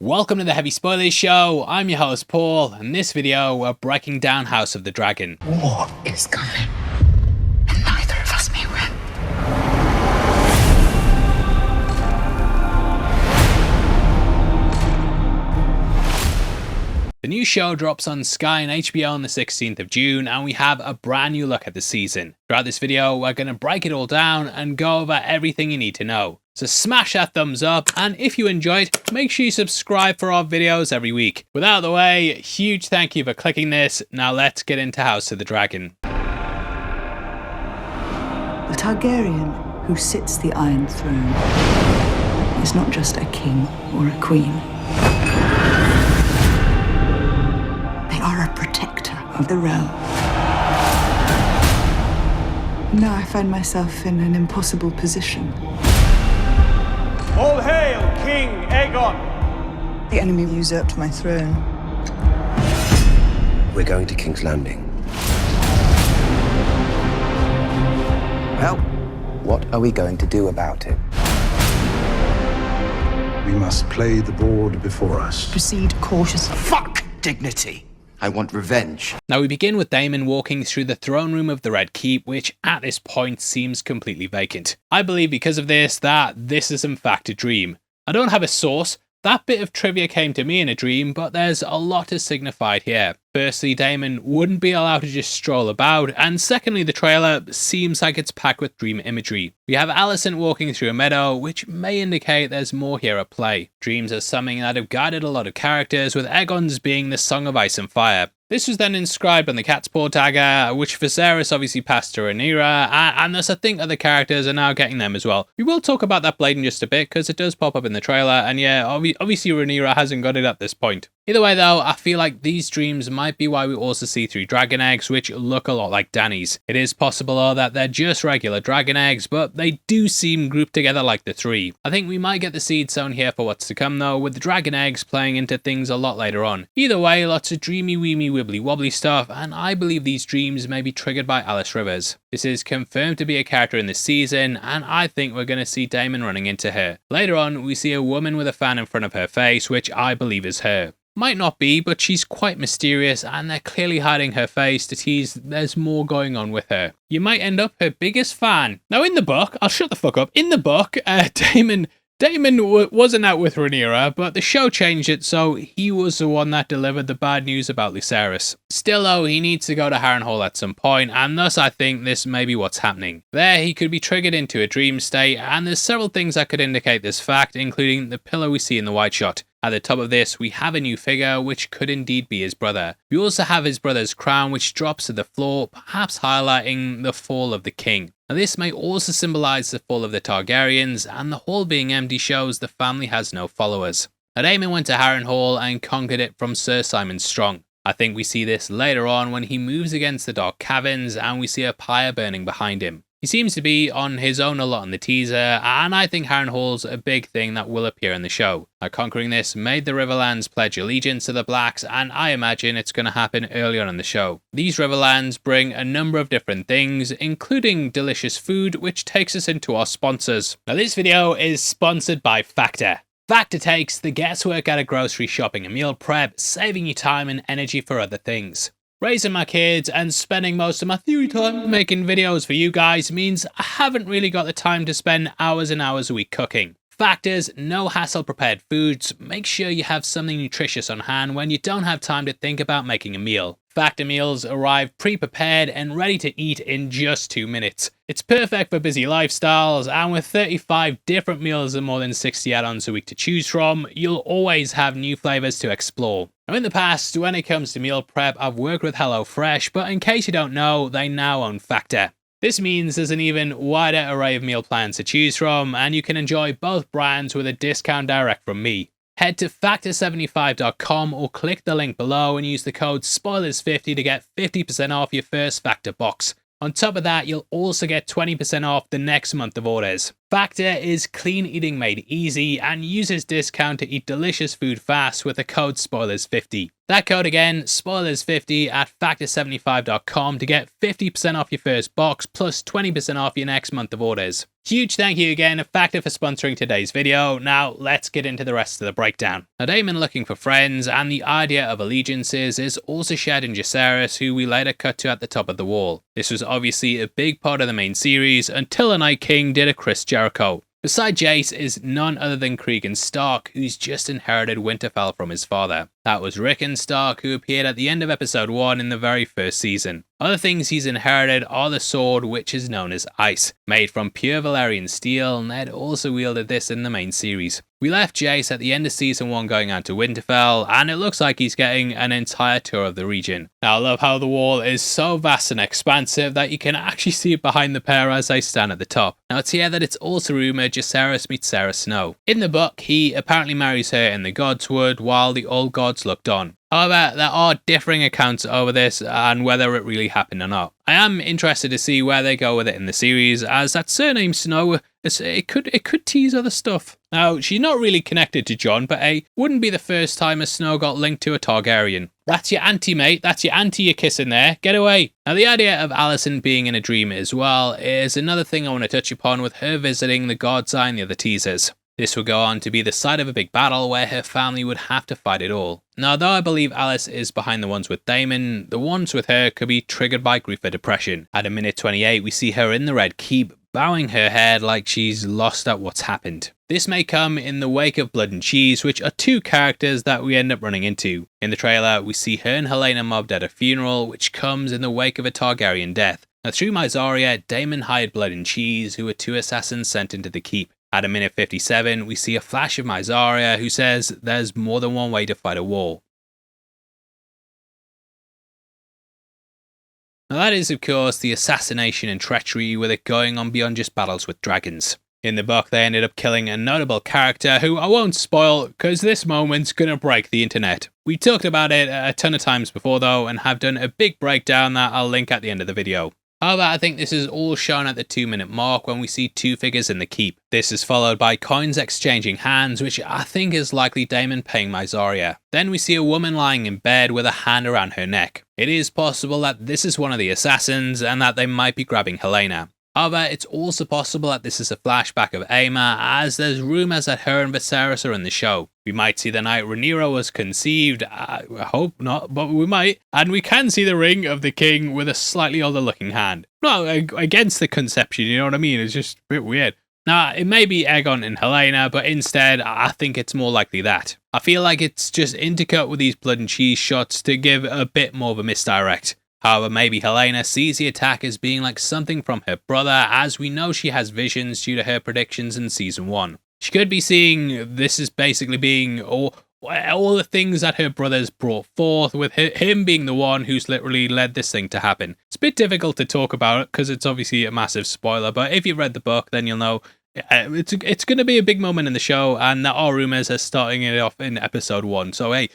Welcome to the Heavy Spoilers Show. I'm your host Paul, and in this video we're breaking down House of the Dragon. War is coming, and neither of us may win. The new show drops on Sky and HBO on the 16th of June, and we have a brand new look at the season. Throughout this video, we're going to break it all down and go over everything you need to know. So smash that thumbs up, and if you enjoyed, make sure you subscribe for our videos every week. With that out of the way, huge thank you for clicking this. Now let's get into House of the Dragon. The Targaryen who sits the Iron Throne is not just a king or a queen. They are a protector of the realm. Now I find myself in an impossible position. All hail King Aegon! The enemy usurped my throne. We're going to King's Landing. Well, what are we going to do about it? We must play the board before us. Proceed cautiously. Fuck dignity! I want revenge. Now we begin with Daemon walking through the throne room of the Red Keep, which at this point seems completely vacant. I believe because of this that this is in fact a dream. I don't have a source. That bit of trivia came to me in a dream, but there's a lot is signified here. Firstly, Daemon wouldn't be allowed to just stroll about, and secondly, the trailer seems like it's packed with dream imagery. We have Alicent walking through a meadow, which may indicate there's more here at play. Dreams are something that have guided a lot of characters, with Aegon's being the Song of Ice and Fire. This was then inscribed on the Cat's Paw dagger, which Viserys obviously passed to Rhaenyra, and thus I think other characters are now getting them as well. We will talk about that blade in just a bit, because it does pop up in the trailer, and yeah, obviously Rhaenyra hasn't got it at this point. Either way though, I feel like these dreams might be why we also see 3 dragon eggs, which look a lot like Dany's. It is possible though that they're just regular dragon eggs, but they do seem grouped together like the 3. I think we might get the seed sown here for what's to come though, with the dragon eggs playing into things a lot later on. Either way, lots of dreamy weemy wibbly wobbly stuff, and I believe these dreams may be triggered by Alice Rivers. This is confirmed to be a character in this season, and I think we're going to see Daemon running into her. Later on, we see a woman with a fan in front of her face, which I believe is her. Might not be, but she's quite mysterious, and they're clearly hiding her face to tease there's more going on with her. You might end up her biggest fan. Now in the book, I'll shut the fuck up, in the book, Daemon wasn't out with Rhaenyra, but the show changed it so he was the one that delivered the bad news about Lucerys. Still though, he needs to go to Harrenhal at some point, and thus I think this may be what's happening. There, he could be triggered into a dream state, and there's several things that could indicate this fact, including the pillar we see in the White Shot. At the top of this, we have a new figure, which could indeed be his brother. We also have his brother's crown, which drops to the floor, perhaps highlighting the fall of the king. Now this may also symbolize the fall of the Targaryens, and the hall being empty shows the family has no followers. Now Daemon went to Harrenhal and conquered it from Sir Simon Strong. I think we see this later on when he moves against the Dark Caverns and we see a pyre burning behind him. He seems to be on his own a lot in the teaser, and I think Harrenhal's a big thing that will appear in the show. Now, conquering this made the Riverlands pledge allegiance to the Blacks, and I imagine it's going to happen early on in the show. These Riverlands bring a number of different things, including delicious food, which takes us into our sponsors. Now, this video is sponsored by Factor. Factor takes the guesswork out of grocery shopping and meal prep, saving you time and energy for other things. Raising my kids and spending most of my theory time making videos for you guys means I haven't really got the time to spend hours and hours a week cooking. Factor's no hassle prepared foods make sure you have something nutritious on hand when you don't have time to think about making a meal. Factor meals arrive pre-prepared and ready to eat in just 2 minutes. It's perfect for busy lifestyles, and with 35 different meals and more than 60 add-ons a week to choose from, you'll always have new flavors to explore. Now in the past, when it comes to meal prep, I've worked with HelloFresh, but in case you don't know, they now own Factor. This means there's an even wider array of meal plans to choose from, and you can enjoy both brands with a discount direct from me. Head to factor75.com or click the link below and use the code SPOILERS50 to get 50% off your first Factor box. On top of that, you'll also get 20% off the next month of orders. factor is clean eating made easy, and use his discount to eat delicious food fast with the code SPOILERS50. That code again, SPOILERS50 at factor75.com to get 50% off your first box plus 20% off your next month of orders. Huge thank you again to Factor for sponsoring today's video. Now let's get into the rest of the breakdown. Now Daemon looking for friends and the idea of allegiances is also shared in Jacaerys, who we later cut to at the top of the wall. This was obviously a big part of the main series until a Night King did a Chris Jericho. Beside Jace is none other than Cregan Stark, who's just inherited Winterfell from his father. That was Rickon Stark, who appeared at the end of episode 1 in the very first season. Other things he's inherited are the sword, which is known as Ice. Made from pure Valyrian steel, Ned also wielded this in the main series. We left Jace at the end of season 1 going out to Winterfell, and it looks like he's getting an entire tour of the region. Now I love how the wall is so vast and expansive that you can actually see it behind the pair as they stand at the top. Now it's here that it's also rumoured Jacaerys meets Sarah Snow. In the book, he apparently marries her in the Godswood while the old gods looked on. However, there are differing accounts over this and whether it really happened or not. I am interested to see where they go with it in the series, as that surname Snow, it could tease other stuff. Now, she's not really connected to Jon, but wouldn't be the first time a Snow got linked to a Targaryen. That's your auntie, mate. That's your auntie you're kissing there. Get away. Now, the idea of Alicent being in a dream as well is another thing I want to touch upon, with her visiting the God's Eye in the other teasers. This would go on to be the site of a big battle where her family would have to fight it all. Now, though I believe Alice is behind the ones with Daemon, the ones with her could be triggered by grief or depression. At a minute 28, we see her in the Red Keep, bowing her head like she's lost at what's happened. This may come in the wake of Blood and Cheese, which are two characters that we end up running into. In the trailer, we see her and Helaena mobbed at a funeral, which comes in the wake of a Targaryen death. Now, through Mysaria, Daemon hired Blood and Cheese, who were two assassins sent into the keep. At a minute 57, we see a flash of Mysaria, who says there's more than one way to fight a war. Now that is of course the assassination and treachery, with it going on beyond just battles with dragons. In the book, they ended up killing a notable character who I won't spoil because this moment's gonna break the internet. We talked about it a ton of times before though, and have done a big breakdown that I'll link at the end of the video. However, I think this is all shown at the 2-minute mark when we see two figures in the keep. This is followed by coins exchanging hands, which I think is likely Daemon paying Mysaria. Then we see a woman lying in bed with a hand around her neck. It is possible that this is one of the assassins and that they might be grabbing Helaena. However, it's also possible that this is a flashback of Aemond, as there's rumours that her and Viserys are in the show. We might see the night Rhaenyra was conceived, I hope not, but we might, and we can see the ring of the king with a slightly older looking hand. Not against the conception, you know what I mean, it's just a bit weird. Now, it may be Aegon and Helaena, but instead, I think it's more likely that. I feel like it's just intercut with these blood and cheese shots to give a bit more of a misdirect. However, maybe Helaena sees the attack as being like something from her brother, as we know she has visions due to her predictions in season 1. She could be seeing this as basically being all the things that her brothers brought forth, with him being the one who's literally led this thing to happen. It's a bit difficult to talk about because it's obviously a massive spoiler, but if you've read the book, then you'll know it's going to be a big moment in the show, and there are rumours of starting it off in episode 1. So hey,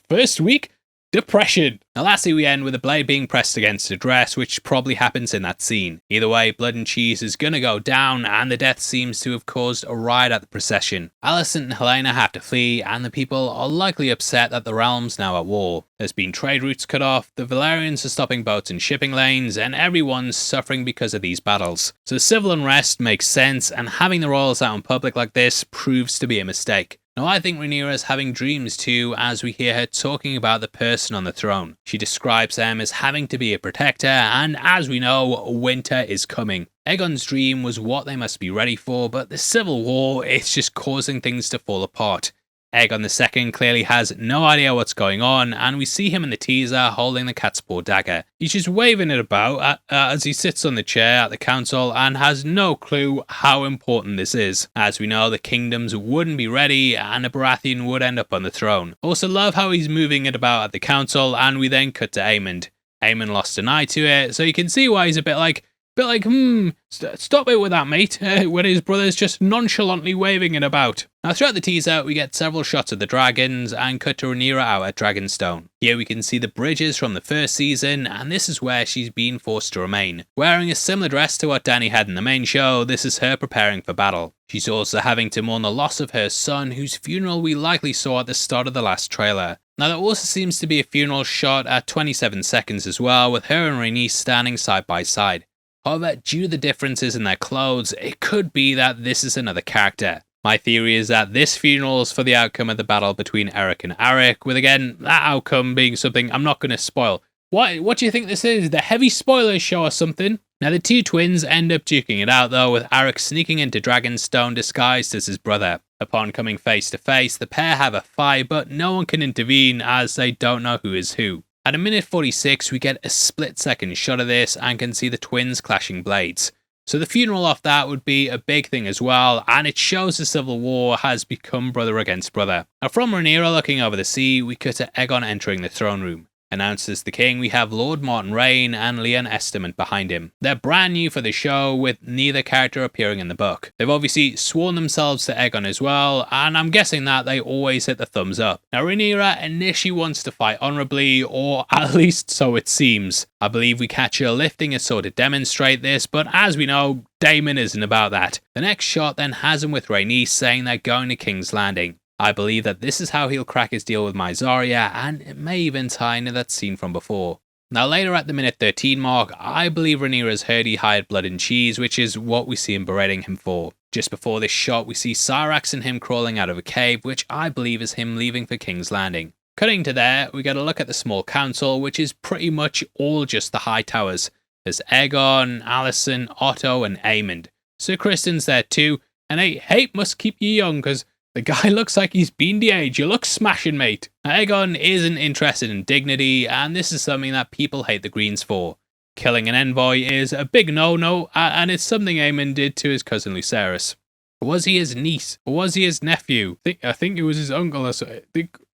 first week, depression. Now lastly, we end with a blade being pressed against a dress, which probably happens in that scene. Either way, Blood and Cheese is gonna go down, and the death seems to have caused a riot at the procession. Alicent and Helaena have to flee, and the people are likely upset that the realm's now at war. There's been trade routes cut off, the Valyrians are stopping boats in shipping lanes, and everyone's suffering because of these battles. So civil unrest makes sense, and having the royals out in public like this proves to be a mistake. Now I think Rhaenyra is having dreams too, as we hear her talking about the person on the throne. She describes them as having to be a protector, and as we know, winter is coming. Aegon's dream was what they must be ready for, but the civil war, it's just causing things to fall apart. Aegon II clearly has no idea what's going on, and we see him in the teaser holding the cat's paw dagger. He's just waving it about as he sits on the chair at the council and has no clue how important this is. As we know, the kingdoms wouldn't be ready and a Baratheon would end up on the throne. Also love how he's moving it about at the council, and we then cut to Aemond. Aemond lost an eye to it, so you can see why he's a bit like, Bit like, stop it with that, mate, when his brother's just nonchalantly waving it about. Now, throughout the teaser, we get several shots of the dragons and cut to Rhaenyra out at Dragonstone. Here we can see the bridges from the first season, and this is where she's been forced to remain. Wearing a similar dress to what Dany had in the main show, this is her preparing for battle. She's also having to mourn the loss of her son, whose funeral we likely saw at the start of the last trailer. Now, there also seems to be a funeral shot at 27 seconds as well, with her and Rhaenys standing side by side. However, due to the differences in their clothes, it could be that this is another character. My theory is that this funeral is for the outcome of the battle between Eric and Arik, with again, that outcome being something I'm not going to spoil. What do you think this is? The heavy spoilers show us something? Now, the two twins end up duking it out though, with Arik sneaking into Dragonstone disguised as his brother. Upon coming face to face, the pair have a fight, but no one can intervene as they don't know who is who. At a minute 46, we get a split-second shot of this and can see the twins clashing blades. So the funeral off that would be a big thing as well, and it shows the civil war has become brother against brother. Now, from Rhaenyra looking over the sea, we cut to Aegon entering the throne room. Announced as the king, we have Lord Martin Rain and Leon Estamont behind him. They're brand new for the show, with neither character appearing in the book. They've obviously sworn themselves to Aegon as well, and I'm guessing that they always hit the thumbs up. Now, Rhaenyra initially wants to fight honourably, or at least so it seems. I believe we catch her lifting a sword to demonstrate this, but as we know, Daemon isn't about that. The next shot then has him with Rhaenys saying they're going to King's Landing. I believe that this is how he'll crack his deal with Mysaria, and it may even tie into that scene from before. Now, later at the minute 13 mark, I believe Rhaenyra's heard he hired blood and cheese, which is what we see him berating him for. Just before this shot, we see Syrax and him crawling out of a cave, which I believe is him leaving for King's Landing. Cutting to there, we get a look at the small council, which is pretty much all just the High Towers. There's Aegon, Alicent, Otto, and Aemond. Sir Criston's there too, and hey, hate must keep you young, cause the guy looks like he's been the age. You look smashing, mate. Aegon isn't interested in dignity, and this is something that people hate the Greens for. Killing an envoy is a big no-no, and it's something Aemond did to his cousin Lucerys. Was he his niece? Or was he his nephew? I think it was his uncle or so.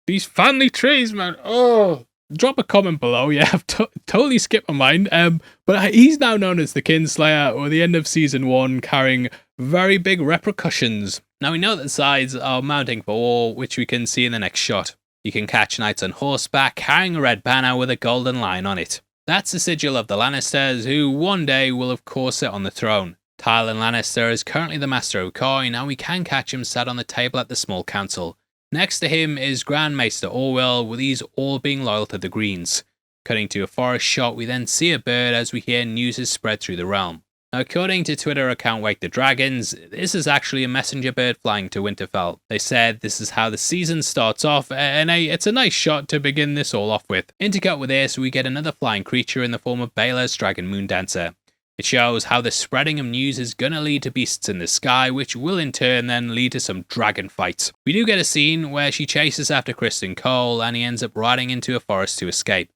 These family trees, man. Oh, drop a comment below. Yeah, I've totally skipped my mind. But he's now known as the Kinslayer, or the end of season 1, carrying very big repercussions. Now, we know that the sides are mounting for war, which we can see in the next shot. You can catch knights on horseback carrying a red banner with a golden lion on it. That's the sigil of the Lannisters, who one day will of course sit on the throne. Tywin Lannister is currently the Master of Coin, and we can catch him sat on the table at the small council. Next to him is Grand Maester Orwell, with these all being loyal to the Greens. Cutting to a forest shot, we then see a bird as we hear news is spread through the realm. Now, according to Twitter account Wake the Dragons, this is actually a messenger bird flying to Winterfell. They said this is how the season starts off, and it's a nice shot to begin this all off with. Intercut with this, we get another flying creature in the form of Baela's Dragon Moondancer. It shows how the spreading of news is gonna lead to beasts in the sky, which will in turn then lead to some dragon fights. We do get a scene where she chases after Criston Cole, and he ends up riding into a forest to escape.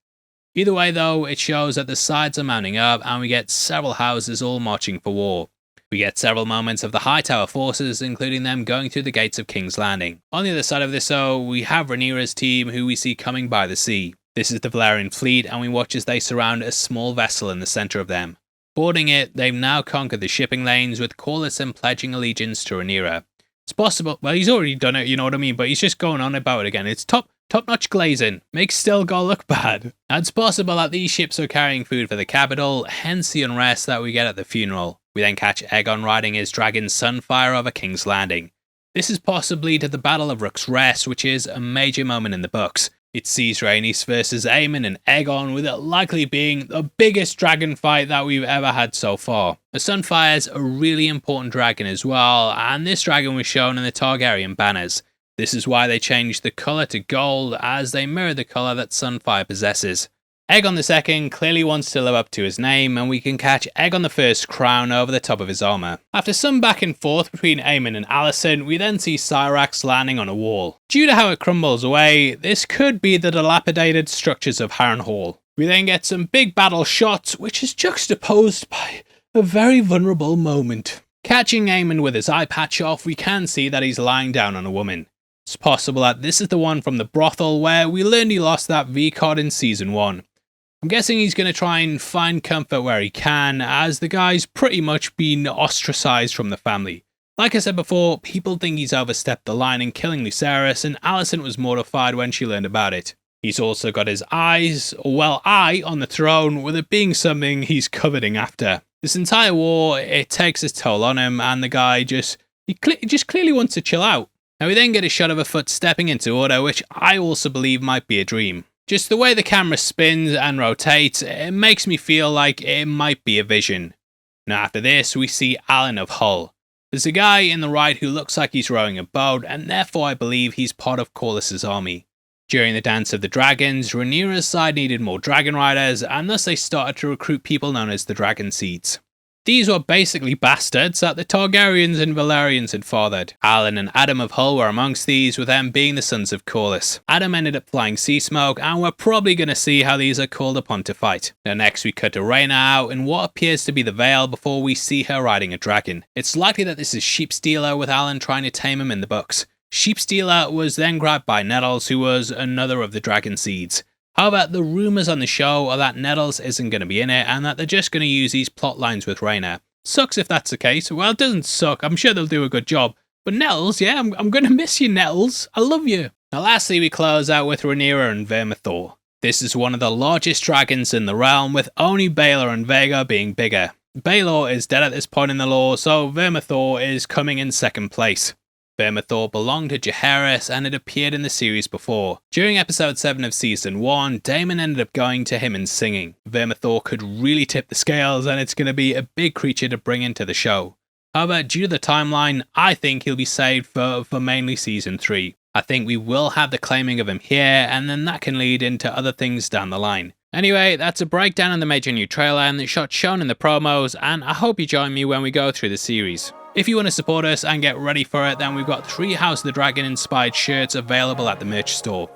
Either way though, it shows that the sides are mounting up, and we get several houses all marching for war. We get several moments of the Hightower forces, including them going through the gates of King's Landing. On the other side of this though, we have Rhaenyra's team, who we see coming by the sea. This is the Valyrian fleet, and we watch as they surround a small vessel in the centre of them. Boarding it, they've now conquered the shipping lanes, with Corlys pledging allegiance to Rhaenyra. It's possible, well, he's already done it, you know what I mean, but he's just going on about it again. It's top-notch glazing. Makes Stilgar look bad. Now, it's possible that these ships are carrying food for the capital, hence the unrest that we get at the funeral. We then catch Aegon riding his dragon Sunfire over King's Landing. This is possibly to the Battle of Rook's Rest, which is a major moment in the books. It sees Rhaenys versus Aemond and Aegon, with it likely being the biggest dragon fight that we've ever had so far. The Sunfire's a really important dragon as well, and this dragon was shown in the Targaryen banners. This is why they changed the colour to gold, as they mirror the colour that Sunfire possesses. Aegon II clearly wants to live up to his name, and we can catch Aegon I's crown over the top of his armour. After some back and forth between Aemond and Alicent, we then see Syrax landing on a wall. Due to how it crumbles away, this could be the dilapidated structures of Harrenhal. We then get some big battle shots, which is juxtaposed by a very vulnerable moment. Catching Aemond with his eye patch off, we can see that he's lying down on a woman. It's possible that this is the one from the brothel where we learned he lost that V card in season 1. I'm guessing he's going to try and find comfort where he can, as the guy's pretty much been ostracized from the family. Like I said before, people think he's overstepped the line in killing Lucerys, and Alicent was mortified when she learned about it. He's also got his eye on the throne, with it being something he's coveting after. This entire war, it takes its toll on him, and the guy just clearly wants to chill out. Now we then get a shot of a foot stepping into order, which I also believe might be a dream. Just the way the camera spins and rotates, it makes me feel like it might be a vision. Now after this, we see Alan of Hull. There's a guy in the right who looks like he's rowing a boat, and therefore I believe he's part of Corlys's army. During the Dance of the Dragons, Rhaenyra's side needed more dragon riders, and thus they started to recruit people known as the Dragon Seeds. These were basically bastards that the Targaryens and Valyrians had fathered. Alan and Adam of Hull were amongst these, with them being the sons of Corlys. Adam ended up flying sea smoke, and we're probably going to see how these are called upon to fight. Now next we cut to Rhaenyra out in what appears to be the Vale before we see her riding a dragon. It's likely that this is Sheepstealer, with Alan trying to tame him in the books. Sheepstealer was then grabbed by Nettles, who was another of the Dragon Seeds. However, the rumours on the show are that Nettles isn't going to be in it, and that they're just going to use these plot lines with Rhaenyra. Sucks if that's the case. Well, it doesn't suck. I'm sure they'll do a good job. But Nettles, yeah, I'm going to miss you, Nettles. I love you. Now lastly, we close out with Rhaenyra and Vermithor. This is one of the largest dragons in the realm, with only Baelor and Vhagar being bigger. Baelor is dead at this point in the lore, so Vermithor is coming in second place. Vermithor belonged to Jaehaerys and had appeared in the series before. During episode 7 of season 1, Daemon ended up going to him and singing. Vermithor could really tip the scales, and it's going to be a big creature to bring into the show. However, due to the timeline, I think he'll be saved for mainly season 3. I think we will have the claiming of him here, and then that can lead into other things down the line. Anyway, that's a breakdown of the major new trailer and the shots shown in the promos, and I hope you join me when we go through the series. If you want to support us and get ready for it, then we've got 3 House of the Dragon inspired shirts available at the merch store.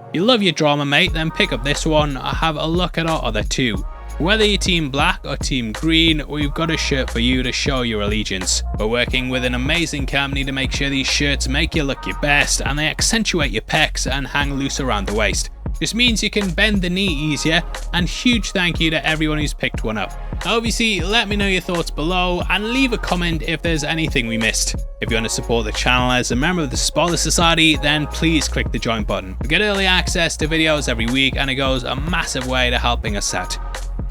If you love your drama, mate, then pick up this one or have a look at our other 2. Whether you're team black or team green, we've got a shirt for you to show your allegiance. We're working with an amazing company to make sure these shirts make you look your best, and they accentuate your pecs and hang loose around the waist. This means you can bend the knee easier, and huge thank you to everyone who's picked one up. Obviously, let me know your thoughts below and leave a comment if there's anything we missed. If you want to support the channel as a member of the Spoiler Society, then please click the join button. We get early access to videos every week, and it goes a massive way to helping us out.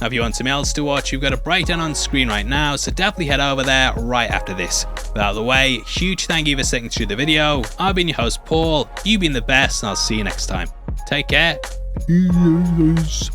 Now if you want something else to watch, you've got a breakdown on screen right now, so definitely head over there right after this. But out of the way, huge thank you for sticking through the video. I've been your host Paul, you've been the best, and I'll see you next time. Take care. Peace.